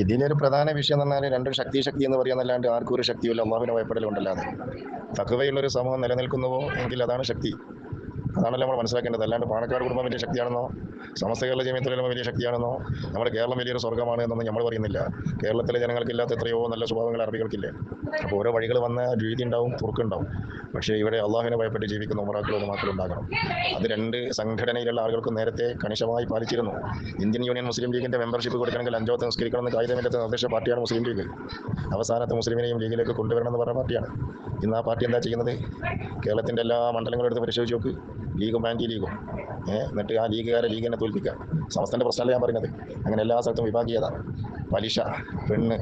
ഇതിലൊരു പ്രധാന വിഷയം എന്ന് പറഞ്ഞാൽ രണ്ടൊരു ശക്തി എന്ന് പറയാന്നല്ലാണ്ട് ആർക്കും ഒരു ശക്തിയില്ല, അള്ളാഹുവിനെ ഭയപ്പെടലുണ്ടല്ലാതെ. തഖ്വയുള്ളൊരു സമൂഹം നിലനിൽക്കുന്നുവോ എങ്കിൽ അതാണ് ശക്തി. അതാണല്ലോ നമ്മൾ മനസ്സിലാക്കേണ്ടത്. അല്ലാണ്ട് പാണക്കാട് കുടുംബം വലിയ ശക്തിയാണെന്നോ സമസ്ത കേരള ജമിയത്തുലമ വലിയ ശക്തിയാണെന്നോ നമ്മുടെ കേരളം വലിയൊരു സ്വർഗ്ഗമാണ് എന്നൊന്നും നമ്മൾ പറയുന്നില്ല. കേരളത്തിലെ ജനങ്ങൾക്കില്ലാത്ത എത്രയോ നല്ല സ്വഭാവങ്ങൾ അറബികൾക്കില്ലേ. അപ്പോൾ ഓരോ വഴികൾ വന്ന രീതി ഉണ്ടാവും, തുറക്കുണ്ടാവും. പക്ഷേ ഇവിടെ അള്ളാഹുവിനെ ഭയപ്പെട്ട് ജീവിക്കുന്ന ഉമറാക്കളും ഉലമാക്കളും ഉണ്ടാകണം. അത് രണ്ട് സംഘടനയിലുള്ള ആളുകൾക്ക് നേരത്തെ കണിശമായി പാലിച്ചിരുന്നു. ഇന്ത്യൻ യൂണിയൻ മുസ്ലിം ലീഗിൻ്റെ മെമ്പർഷിപ്പ് കൊടുക്കണമെങ്കിൽ 5 വക്ത് നിസ്കരിക്കണമെന്ന് കായികമില്ലാത്ത നിർദ്ദേശ പാർട്ടിയാണ് മുസ്ലിം ലീഗ്. അവസാനത്തെ മുസ്ലിമിനെയും ലീഗിലേക്ക് കൊണ്ടുവരണമെന്ന് പറഞ്ഞ പാർട്ടിയാണ്. ഇന്ന് ആ പാർട്ടി എന്താ ചെയ്യുന്നത്? കേരളത്തിൻ്റെ എല്ലാ മണ്ഡലങ്ങളും എടുത്ത് പരിശോധിച്ച് നോക്ക്. ലീഗും ആൻറ്റി ലീഗും എന്നിട്ട് ആ ലീഗുകാരെ ലീഗിനെ തോൽപ്പിക്കുക. സമസ്തൻ്റെ പ്രശ്നമല്ല ഞാൻ പറയുന്നത്. അങ്ങനെ എല്ലാ സ്ഥലത്തും വിഭാഗീയത, പലിശ, പെണ്ണ്,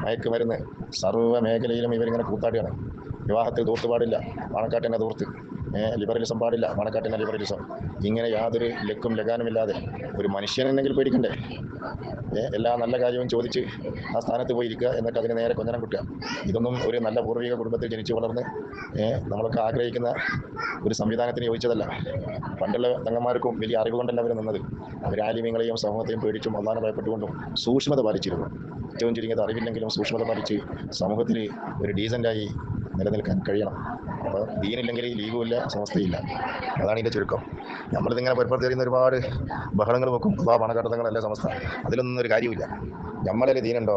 മയക്കുമരുന്ന്, സർവ്വ മേഖലയിലും ഇവരിങ്ങനെ കൂത്താടിയാണ്. വിവാഹത്തിൽ ദൂർത്ത് പാടില്ല, പാണക്കാട്ടിനെ ദൂർത്ത്. ലിബറലിസം പാടില്ല, പാണക്കാട്ടിനെ ലിബറലിസം. ഇങ്ങനെ യാതൊരു ലക്കും ലഗാനുമില്ലാതെ ഒരു മനുഷ്യനെന്നെങ്കിൽ പേടിക്കണ്ടേ? എല്ലാ നല്ല കാര്യവും ചോദിച്ച് ആ സ്ഥാനത്ത് പോയി ഇരിക്കുക, എന്നിട്ട് അതിന് നേരെ കൊഞ്ഞനം കുട്ടുക. ഇതൊന്നും ഒരു നല്ല പൂർവിക കുടുംബത്തിൽ ജനിച്ചു വളർന്ന് നമ്മളൊക്കെ ആഗ്രഹിക്കുന്ന ഒരു സംവിധാനത്തിന് യോജിച്ചതല്ല. പണ്ടുള്ള തങ്ങന്മാർക്കും വലിയ അറിവ് കൊണ്ടല്ല അവർ നിന്നത്. അവർ ആലിമ്യങ്ങളെയും സമൂഹത്തെയും പേടിച്ചും അള്ളാഹിനെ ഭയപ്പെട്ടുകൊണ്ടും സൂക്ഷ്മത പാലിച്ചിരുന്നു. ഏറ്റവും ചുരുങ്ങിയത് അറിവില്ലെങ്കിലും സൂക്ഷ്മത പാലിച്ച് സമൂഹത്തിൽ ഒരു ഡീസൻ്റായി നിലനിൽക്കാൻ കഴിയണം. അപ്പോൾ ദീനില്ലെങ്കിൽ ലീഗുമില്ല, സമസ്തയില്ല. അതാണ് ഇതിൻ്റെ ചുരുക്കം. നമ്മളിതിങ്ങനെ പുറപ്പെടുത്തി അറിയുന്ന ഒരുപാട് ബഹളങ്ങൾ വെക്കും. ആ പണക്കാട്ടങ്ങളല്ല സമസ്ത, അതിലൊന്നും ഒരു കാര്യമില്ല. നമ്മളതിൽ ദീനുണ്ടോ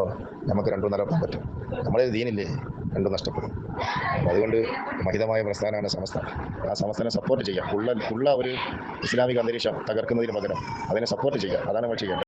നമുക്ക് രണ്ടും നിലനിർത്താൻ പറ്റും. നമ്മളതിൽ ദീനില്ലേ രണ്ടും നഷ്ടപ്പെടും. അപ്പം അതുകൊണ്ട് മഹിതമായ പ്രസ്ഥാനമാണ് സമസ്ത. ആ സമസ്തനെ സപ്പോർട്ട് ചെയ്യുക. ഉള്ള ഒരു ഇസ്ലാമിക അന്തരീക്ഷം തകർക്കുന്നതിന് പകരം അതിനെ സപ്പോർട്ട് ചെയ്യുക. അതാണ് നമ്മൾ ചെയ്യേണ്ടത്.